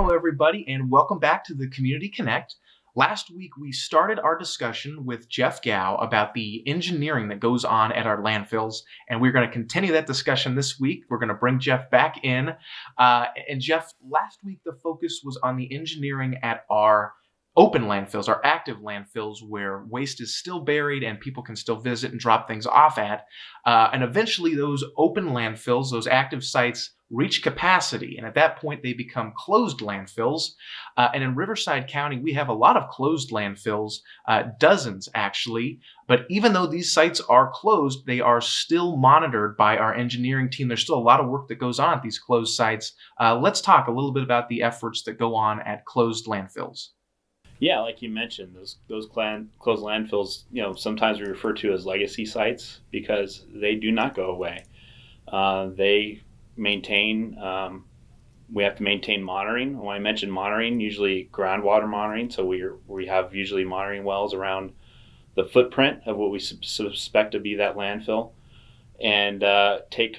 Hello, everybody, and welcome back to the Community Connect. Last week, we started our discussion with Jeff Gow about the engineering that goes on at our landfills, and we're going to continue that discussion this week. We're going to bring Jeff back in. And Jeff, last week, the focus was on the engineering at our open landfills, our active landfills, where waste is still buried and people can still visit and drop things off at. And eventually, those open landfills, those active sites, reach capacity, and at that point they become closed landfills. And in Riverside County, we have a lot of closed landfills, dozens actually. But even though these sites are closed, they are still monitored by our engineering team. There's still a lot of work that goes on at these closed sites. Let's talk a little bit about the efforts that go on at closed landfills. Yeah, like you mentioned, those closed landfills, sometimes we refer to as legacy sites because they do not go away. They maintain. We have to maintain monitoring. When I mention monitoring, usually groundwater monitoring. So we have usually monitoring wells around the footprint of what we suspect to be that landfill, and take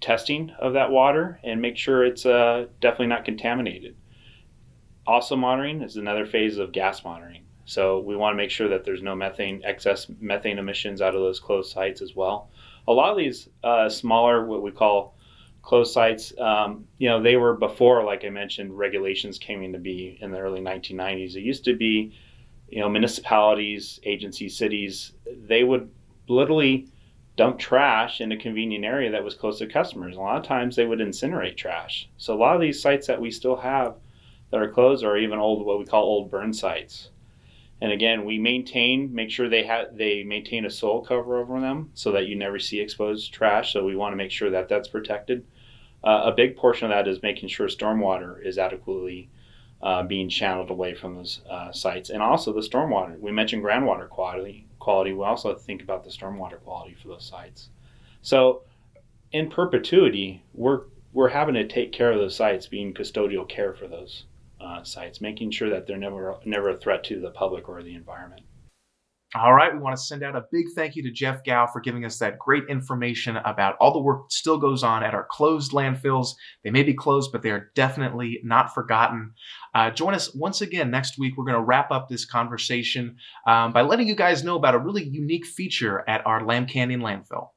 testing of that water and make sure it's definitely not contaminated. Also, monitoring is another phase of gas monitoring. So we want to make sure that there's no excess methane emissions out of those closed sites as well. A lot of these smaller, what we call closed sites, they were before, like I mentioned, regulations came into be in the early 1990s. It used to be, municipalities, agencies, cities, they would literally dump trash in a convenient area that was close to customers. A lot of times they would incinerate trash. So a lot of these sites that we still have that are closed are even what we call old burn sites. And again, we make sure they maintain a soil cover over them so that you never see exposed trash. So we want to make sure that that's protected. A big portion of that is making sure stormwater is adequately being channeled away from those sites. And also the stormwater. We mentioned groundwater quality. We also have to think about the stormwater quality for those sites. So in perpetuity, we're having to take care of those sites, being custodial care for those sites, making sure that they're never a threat to the public or the environment. All right, we want to send out a big thank you to Jeff Gow for giving us that great information about all the work that still goes on at our closed landfills. They may be closed, but they are definitely not forgotten. Join us once again next week. We're going to wrap up this conversation by letting you guys know about a really unique feature at our Lamb Canyon landfill.